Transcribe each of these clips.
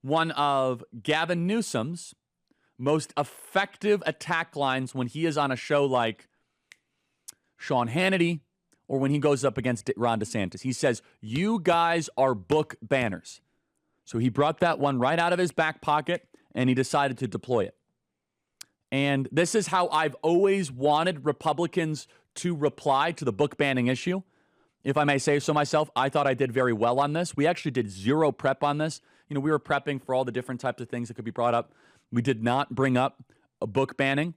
one of Gavin Newsom's most effective attack lines when he is on a show like Sean Hannity or when he goes up against Ron DeSantis. He says, "You guys are book banners." So he brought that one right out of his back pocket and he decided to deploy it. And this is how I've always wanted Republicans to reply to the book banning issue. If I may say so myself, I thought I did very well on this. We actually did zero prep on this. We were prepping for all the different types of things that could be brought up. We did not bring up a book banning.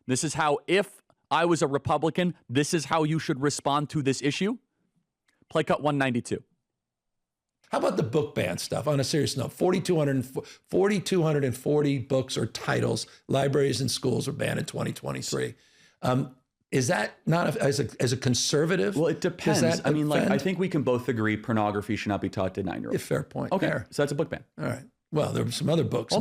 This is how, if I was a Republican, this is how you should respond to this issue. Play cut 192. How about the book ban stuff? On a serious note, 4,240 books or titles, libraries and schools were banned in 2023. Is that not, as a conservative? Well, it depends. I think we can both agree pornography should not be taught to 9-year-olds. Fair point. Okay, Fair. So that's a book ban. All right. Well, there were some other books. No.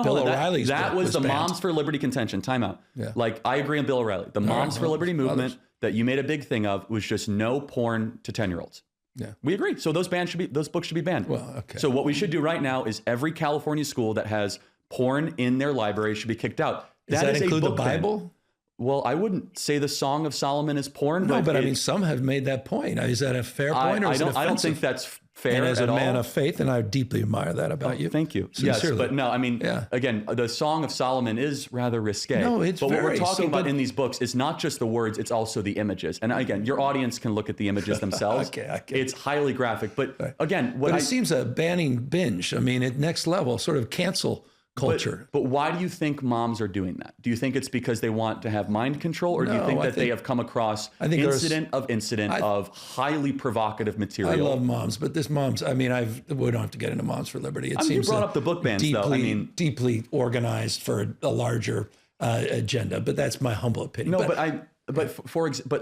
Bill O'Reilly's that book was the banned. Moms for Liberty contention. Time out. Yeah. I agree on Bill O'Reilly. The Moms for Liberty movement that you made a big thing of was just no porn to 10-year-olds. Yeah, we agree. So those books should be banned. Well, okay. So what we should do right now is every California school that has porn in their library should be kicked out. Does that include the ban. Bible? Well, I wouldn't say the Song of Solomon is porn. No, but some have made that point. Is that a fair point, or is it offensive? I don't think that's fair and as at a man all. of faith, and I deeply admire that about you. Thank you. Sincerely. Yes, but no, again, the Song of Solomon is rather risque. No, it's but very. What we're talking about in these books is not just the words, it's also the images. And again, your audience can look at the images themselves. Okay. It's highly graphic. But again, it seems a banning binge. At next level, sort of cancel culture. But why do you think moms are doing that? Do you think it's because they want to have mind control, or do you think that they have come across incident of highly provocative material? I love moms, but this moms, we don't have to get into Moms for Liberty. It seems you brought up the book bans, deeply organized for a larger agenda, but that's my humble opinion. No, but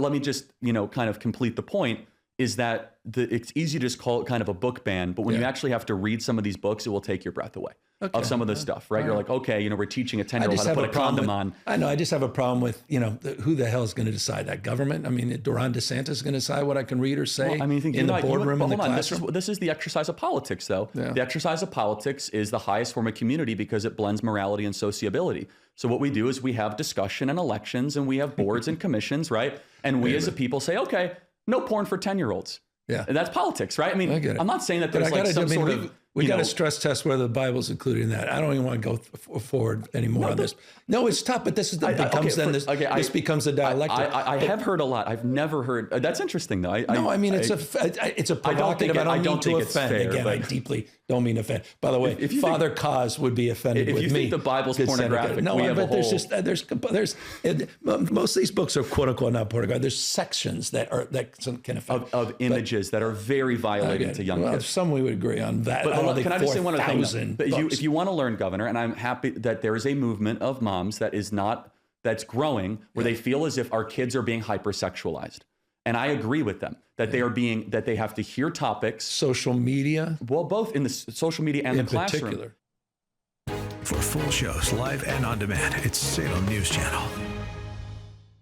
let me just, kind of complete the point. Is that it's easy to just call it kind of a book ban, but when you actually have to read some of these books, it will take your breath away of some of this stuff, right? You're like, okay, we're teaching a 10-year-old how to put a condom on. I know, I just have a problem with, who the hell is going to decide that? Government? Ron DeSantis is going to decide what I can read or say in the boardroom, in the classroom? This is the exercise of politics, though. Yeah. The exercise of politics is the highest form of community because it blends morality and sociability. So what we do is we have discussion and elections, and we have boards and commissions, right? And we as a people say, okay, no porn for 10-year-olds. Yeah. And that's politics, right? I get it. I'm not saying that there's we got to stress test whether the Bible's included in that. I don't even want to go forward anymore on this. No, it's tough, but this this becomes a dialectic. I have heard a lot. I've never heard. That's interesting, though. It's a provocative. I don't mean to offend. Again, I deeply don't mean to offend. By the way, Father Kaz would be offended with me. If you think the Bible's pornographic, but there's most of these books are quote unquote not pornographic. There's sections that can affect of images that are very violent to young kids. Some we would agree on that. But can I just say one other thing? If you want to learn, Governor, and I'm happy that there is a movement of moms that's growing where they feel as if our kids are being hypersexualized. And I agree with them that they have to hear topics. Social media? Well, both in the social media and the classroom. For full shows, live and on demand, it's Salem News Channel.